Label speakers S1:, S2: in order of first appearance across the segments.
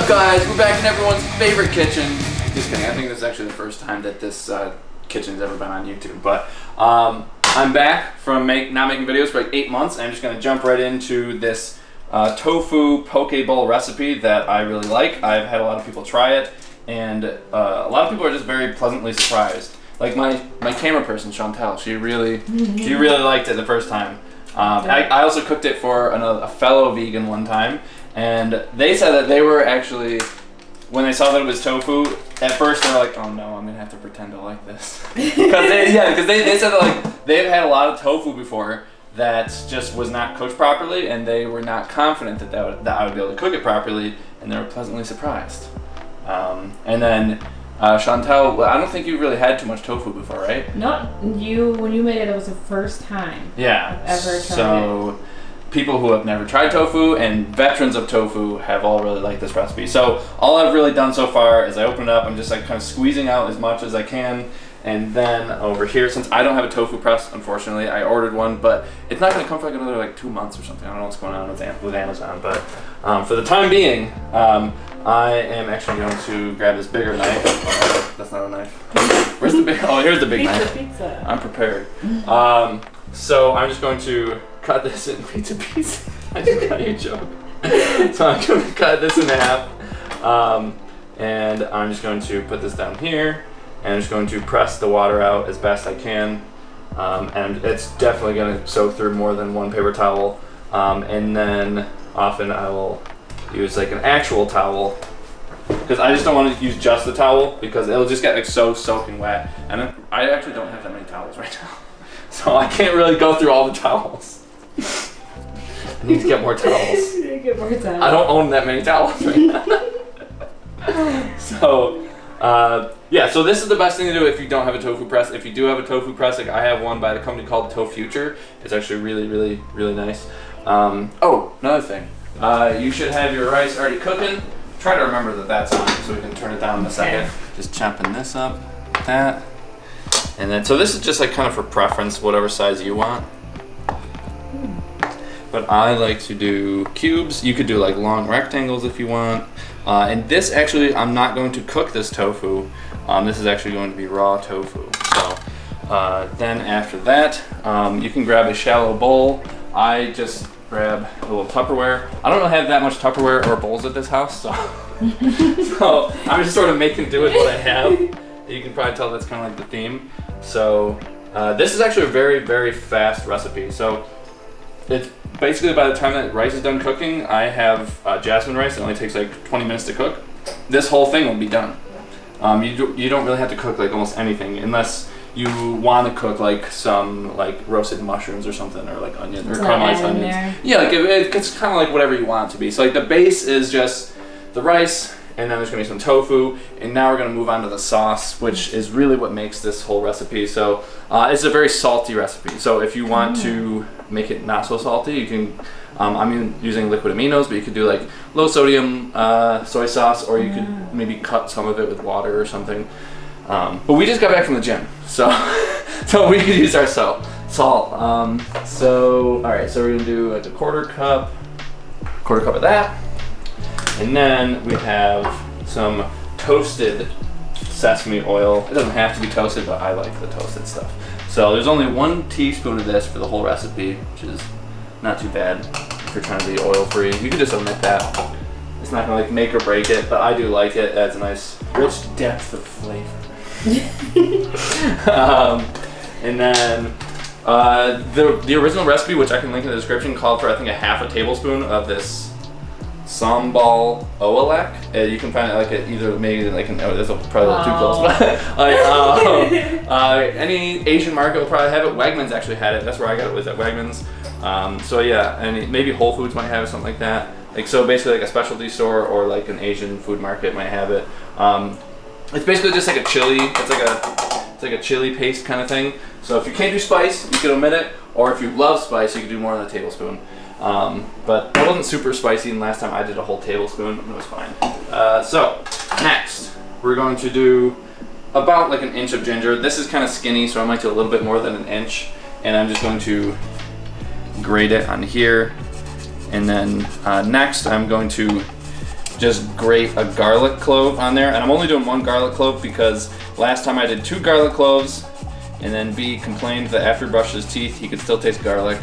S1: up, guys? We're back in everyone's favorite kitchen. Just kidding. I think this is actually the first time that this kitchen's ever been on YouTube. But I'm back from not making videos for like 8 months, and I'm just going to jump right into this tofu poke bowl recipe that I really like. I've had a lot of people try it, and a lot of people are just very pleasantly surprised. Like my camera person, Chauntelle, she really liked it the first time. I also cooked it for a fellow vegan one time, and they said that they were actually, when they saw that it was tofu, at first they were like, oh no, I'm gonna have to pretend to like this. Because they said that like they've had a lot of tofu before that just was not cooked properly, and they were not confident that I would be able to cook it properly, and they were pleasantly surprised. And then Chauntelle, well, I don't think you really had too much tofu before, right?
S2: No, when you made it, it was the first time I've ever tried it.
S1: So people who have never tried tofu and veterans of tofu have all really liked this recipe. So all I've really done so far is I open it up, I'm just like kind of squeezing out as much as I can, and then over here, since I don't have a tofu press, unfortunately, I ordered one, but it's not going to come for like another 2 months or something. I don't know what's going on with Amazon, but for the time being, I am actually going to grab this bigger knife. Oh, that's not a knife. Where's the big? Oh, here's the big knife.
S2: Pizza.
S1: I'm prepared. So I'm just going to cut this in pizza pieces. I just got you a joke. So I'm going to cut this in half, and I'm just going to put this down here, and I'm just going to press the water out as best I can, and it's definitely going to soak through more than one paper towel, and then often I will use like an actual towel, because I just don't want to use just the towel because it'll just get like so soaking wet, and I actually don't have that many towels right now, so I can't really go through all the towels. I need to get more towels.
S2: You need to get more towels.
S1: I don't own that many towels right now. So yeah, so this is the best thing to do if you don't have a tofu press. If you do have a tofu press, like I have one by the company called Tofuture. It's actually really nice. Oh, another thing. You should have your rice already cooking. Try to remember that that's on so we can turn it down in a second. Just chopping this up, like that. And then, so this is just like kind of for preference, whatever size you want. But I like to do cubes. You could do like long rectangles if you want. And this actually, I'm not going to cook this tofu. This is actually going to be raw tofu. So then after that, you can grab a shallow bowl. I just grab a little Tupperware. I don't really have that much Tupperware or bowls at this house, so so I'm just sort of making do with what I have. You can probably tell that's kind of like the theme. So this is actually a very fast recipe. So it's basically by the time that rice is done cooking, I have jasmine rice. It only takes like 20 minutes to cook. This whole thing will be done. You don't really have to cook like almost anything unless you want to cook like some like roasted mushrooms or something, or like onion or caramelized onions. Yeah, like it's kind of like whatever you want it to be. So like the base is just the rice, and then there's gonna be some tofu, and now we're gonna move on to the sauce, which is really what makes this whole recipe. So it's a very salty recipe. So if you want to make it not so salty, you can. I'm using liquid aminos, but you could do like low sodium soy sauce, or you could maybe cut some of it with water or something. But we just got back from the gym, so we could use our salt. So all right, so we're gonna do like a quarter cup of that, and then we have some toasted sesame oil. It doesn't have to be toasted, but I like the toasted stuff. So there's only 1 teaspoon of this for the whole recipe, which is not too bad if you're trying to be oil free. You can just omit that. It's not gonna like make or break it, but I do like it. It adds a nice rich depth of flavor. And then the original recipe, which I can link in the description, called for I think a half a tablespoon of this sambal oelek. You can find it like either maybe like this will probably a little too close, but like any Asian market will probably have it. Wegmans actually had it. That's where I got it, was at Wegmans. So yeah, and maybe Whole Foods might have something like that. Like so, basically like a specialty store or like an Asian food market might have it. It's basically just like a chili. It's like a chili paste kind of thing. So if you can't do spice, you can omit it, or if you love spice, you can do more than a tablespoon. But that wasn't super spicy, and last time I did a whole tablespoon, and it was fine. So next, we're going to do about like an inch of ginger. This is kind of skinny, so I might do a little bit more than an inch, and I'm just going to grate it on here. And then next, I'm going to just grate a garlic clove on there. And I'm only doing 1 garlic clove because last time I did 2 garlic cloves, and then B complained that after he brushed his teeth, he could still taste garlic.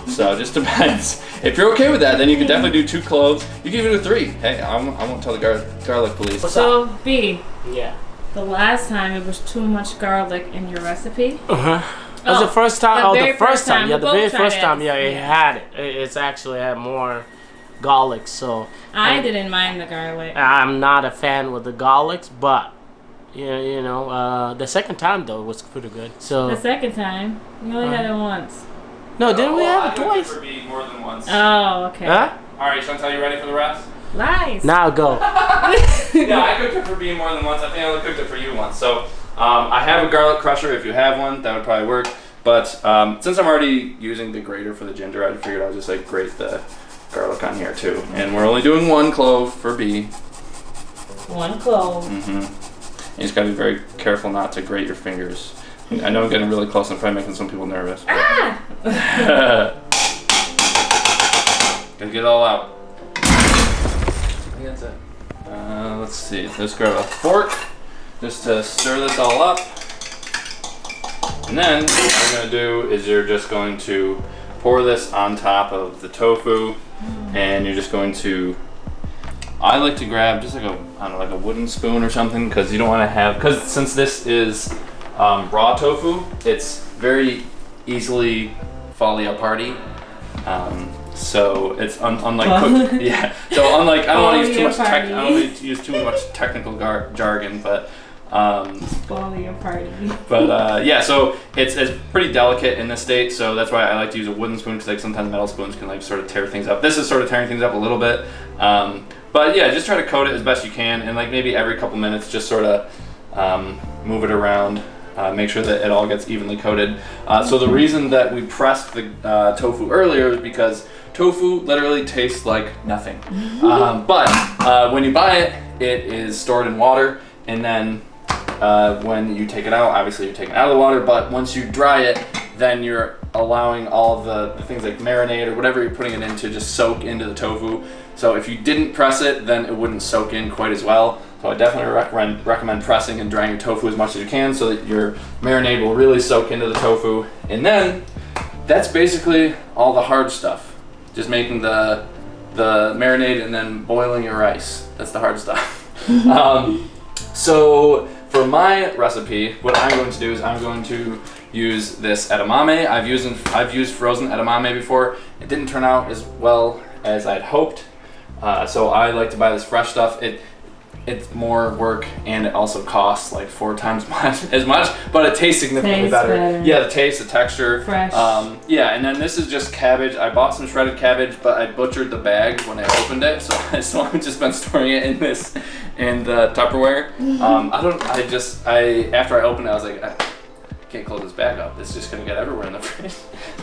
S1: So it just depends. If you're okay with that, then you can definitely do 2 cloves. You can even do 3. Hey, I won't tell the garlic police.
S2: So B.
S3: Yeah.
S2: The last time it was too much garlic in your recipe.
S3: That was the first time.
S2: The first time.
S3: Yeah, the very first time. Yeah, it had it. It's actually had more garlic. So
S2: I didn't mind the garlic.
S3: I'm not a fan with the garlics, but you know, the second time though was pretty good. So
S2: the second time, you only had it once.
S3: No, didn't we have it twice?
S1: For me more than once.
S2: Oh, okay.
S3: Huh?
S1: All right, Chauntelle, you ready for the rest?
S2: Lies.
S3: Now go.
S1: Yeah, I cooked it for B more than once. I think I only cooked it for you once. So I have a garlic crusher. If you have one, that would probably work. But since I'm already using the grater for the ginger, I figured I'll just like grate the garlic on here too. And we're only doing 1 clove for B.
S2: 1 clove.
S1: You just gotta be very careful not to grate your fingers. I know I'm getting really close. I'm probably making some people nervous.
S2: Ah!
S1: Gotta get it all out. I think that's it. Let's see. Let's grab a fork just to stir this all up. And then what you're gonna do is you're just going to pour this on top of the tofu, and you're just going to. I like to grab just like like a wooden spoon or something, because you don't want to have, because since this is raw tofu, it's very easily falling aparty. So it's unlike cooked. Yeah. So unlike, I don't want to use too much I don't want to use too much technical jargon, but
S2: falling apart.
S1: But yeah, so it's pretty delicate in this state, so that's why I like to use a wooden spoon, because like sometimes metal spoons can like sort of tear things up. This is sort of tearing things up a little bit. But yeah, just try to coat it as best you can, and like maybe every couple minutes just sort of move it around, make sure that it all gets evenly coated. So the reason that we pressed the tofu earlier is because tofu literally tastes like nothing. But when you buy it, it is stored in water, and then when you take it out, obviously you're taking it out of the water, but once you dry it, then you're allowing all the things like marinade or whatever you're putting it in to just soak into the tofu. So if you didn't press it, then it wouldn't soak in quite as well. So I definitely recommend pressing and drying your tofu as much as you can so that your marinade will really soak into the tofu. And then that's basically all the hard stuff. Just making the marinade and then boiling your rice. That's the hard stuff. So for my recipe, what I'm going to do is I'm going to use this edamame. I've used frozen edamame before. It didn't turn out as well as I'd hoped. So I like to buy this fresh stuff. It's more work, and it also costs like 4 times as much, but it tastes significantly better. Yeah, the taste, the texture.
S2: Fresh.
S1: Yeah, and then this is just cabbage. I bought some shredded cabbage, but I butchered the bag when I opened it, so I've just been storing it in the Tupperware. After I opened it, I was like, I can't close this bag up. It's just gonna get everywhere in the fridge.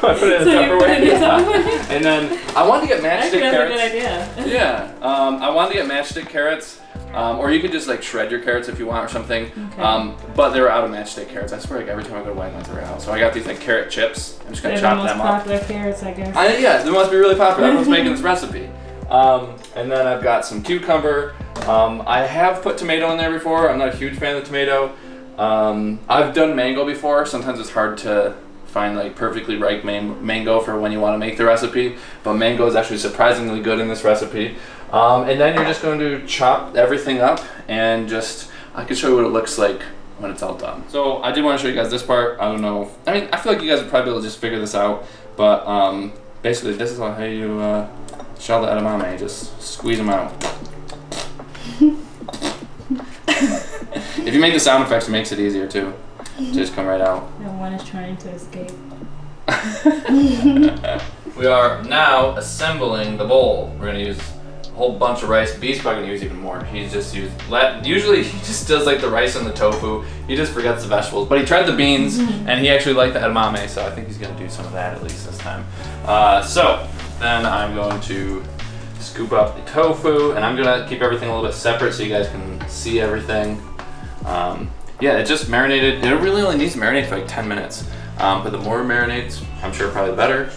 S1: So I put it in the Tupperware. And then I wanted to get matchstick carrots.
S2: That's a good idea.
S1: Yeah, I wanted to get matchstick carrots, or you could just like shred your carrots if you want or something.
S2: Okay.
S1: But they were out of matchstick carrots. I swear, like every time I go to Wegmans, they're out. So I got these like carrot chips. I'm just gonna chop them up.
S2: They're the most popular carrots, I guess.
S1: Yeah, they must be really popular. Everyone's making this recipe. And then I've got some cucumber. I have put tomato in there before. I'm not a huge fan of the tomato. I've done mango before. Sometimes it's hard to find like perfectly ripe mango for when you want to make the recipe, but mango is actually surprisingly good in this recipe. And then you're just going to chop everything up, and I can show you what it looks like when it's all done. So I did want to show you guys this part. I don't know. I mean, I feel like you guys would probably be able to just figure this out, but basically this is how you shell the edamame. Just squeeze them out. If you make the sound effects, it makes it easier too. Just come right out.
S2: No one is trying to escape.
S1: We are now assembling the bowl. We're gonna use a whole bunch of rice. B's probably gonna use even more. Usually he just does like the rice and the tofu. He just forgets the vegetables. But he tried the beans, and he actually liked the edamame, so I think he's gonna do some of that at least this time. So then I'm going to scoop up the tofu, and I'm gonna keep everything a little bit separate so you guys can see everything. Yeah, it just marinated. It really only needs to marinate for like 10 minutes. But the more marinates, I'm sure probably the better.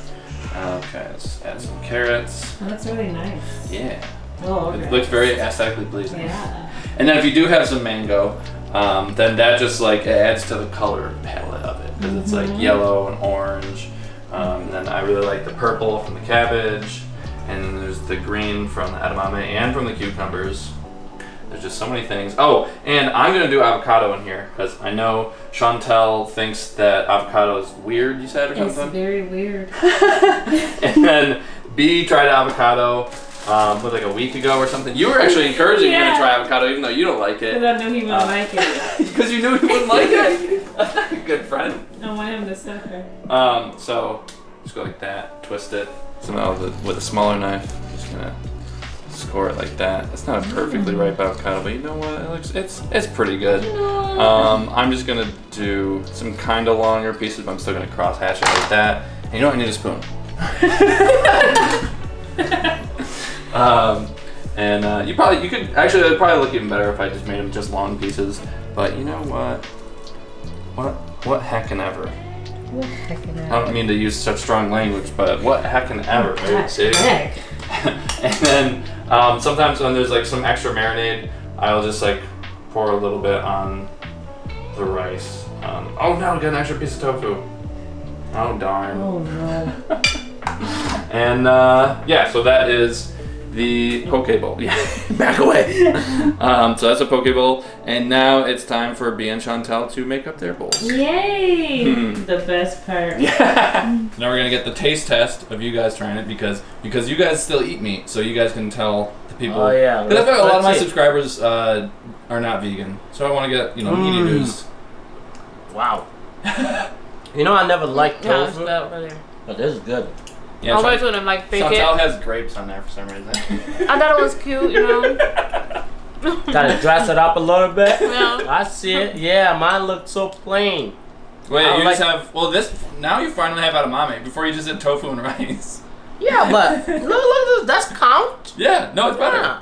S1: Okay, let's add some carrots.
S2: Oh, that's really nice.
S1: Yeah.
S2: Oh, okay.
S1: It looks very aesthetically pleasing.
S2: Yeah.
S1: And then if you do have some mango, then that just like it adds to the color palette of it because it's like yellow and orange. And then I really like the purple from the cabbage, and then there's the green from the edamame and from the cucumbers. There's just so many things. Oh, and I'm gonna do avocado in here because I know Chauntelle thinks that avocado is weird. You said or something?
S2: It's very weird.
S1: And then B tried avocado like a week ago or something. You were actually encouraging me to try avocado even though you don't like it.
S2: Because I knew he wouldn't like it.
S1: Because you knew he wouldn't like it? That's not a good friend.
S2: I want him to suffer.
S1: So just go like that, twist it. So now with a smaller knife, I'm just gonna score it like that. It's not a perfectly ripe avocado, but you know what? It's pretty good. I'm just gonna do some kind of longer pieces, but I'm still gonna cross hatch it like that. And you know what? I need a spoon. You could actually it'd probably look even better if I just made them just long pieces. But you know what? What heckin' ever.
S2: What heckin' ever.
S1: I don't mean to use such strong language, but what heckin' ever, dude. See? And then sometimes when there's like some extra marinade, I'll just like pour a little bit on the rice. Oh no, get an extra piece of tofu. Oh darn.
S2: Oh no.
S1: And yeah, so that is the poke bowl. Yeah, back away. So that's a poke bowl, and now it's time for B and Chauntelle to make up their bowls.
S2: Yay! The best part.
S1: Yeah. Now we're gonna get the taste test of you guys trying it because you guys still eat meat, so you guys can tell the people.
S3: Oh yeah.
S1: Because I feel like a lot of my subscribers are not vegan, so I want to get meat eaters.
S3: Wow. You know I never liked tofu, but this is good.
S1: Yeah,
S4: always when I'm like bake
S1: Chauntelle
S4: it.
S1: has grapes on there for some reason.
S4: I thought it was cute, you know.
S3: Gotta dress it up a little bit.
S4: Yeah.
S3: I see it. Yeah, mine looked so plain.
S1: Wait, you just have now you finally have edamame. Before you just did tofu and rice.
S3: Yeah, but look, that's count.
S1: Yeah, no, it's better.
S3: Yeah.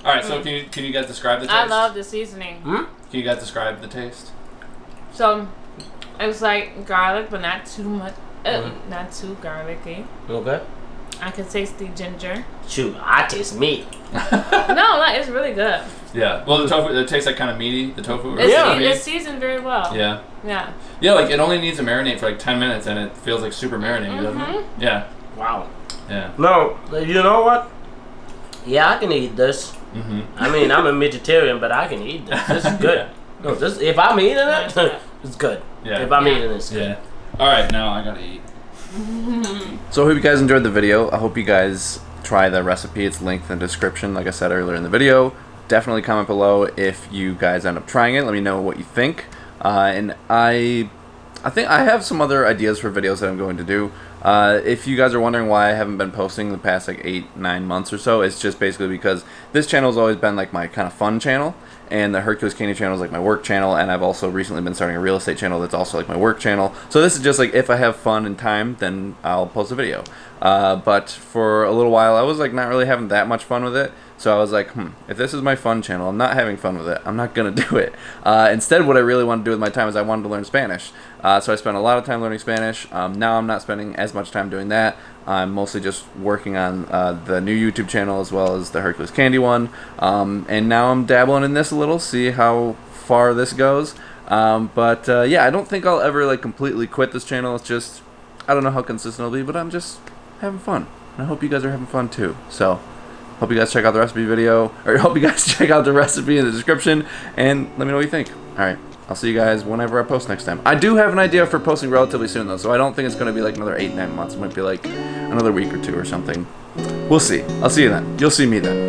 S1: All right, so can you guys describe the taste?
S4: I love the seasoning.
S1: Can you guys describe the taste?
S4: So it's like garlic, but not too much. Not too garlicky.
S3: Okay.
S4: I can taste the ginger.
S3: Shoot, I taste meat.
S4: No, it's really good.
S1: Yeah. Well, the tofu, it tastes like kind of meaty. The tofu.
S4: It's seasoned very well.
S1: Yeah.
S4: Yeah.
S1: Yeah, like it only needs to marinate for like 10 minutes, and it feels like super marinated, doesn't it? Yeah.
S3: Wow.
S1: Yeah.
S3: No, you know what? Yeah, I can eat this. I mean, I'm a vegetarian, but I can eat this. This is good. No, if I'm eating it, it's good.
S1: Yeah.
S3: If I'm eating it, it's good.
S1: Yeah. All right, now I gotta eat. So I hope you guys enjoyed the video. I hope you guys try the recipe. It's linked in the description, like I said earlier in the video. Definitely comment below if you guys end up trying it. Let me know what you think. And I think I have some other ideas for videos that I'm going to do. If you guys are wondering why I haven't been posting the past like 8-9 months or so, it's just basically because this channel has always been like my kind of fun channel, and the Hercules Candy channel is like my work channel, and I've also recently been starting a real estate channel that's also like my work channel. So this is just like if I have fun and time, then I'll post a video. But for a little while I was like not really having that much fun with it. So I was like, if this is my fun channel, I'm not having fun with it, I'm not going to do it. Instead, what I really wanted to do with my time is I wanted to learn Spanish. So I spent a lot of time learning Spanish. Now I'm not spending as much time doing that. I'm mostly just working on the new YouTube channel as well as the Hercules Candy one. And now I'm dabbling in this a little, see how far this goes. Yeah, I don't think I'll ever like completely quit this channel. It's just, I don't know how consistent it'll be, but I'm just having fun. And I hope you guys are having fun too. So hope you guys check out the recipe video, or hope you guys check out the recipe in the description, and let me know what you think. Alright, I'll see you guys whenever I post next time. I do have an idea for posting relatively soon though, so I don't think it's going to be like another 8-9 months. It might be like another week or two or something. We'll see. I'll see you then. You'll see me then.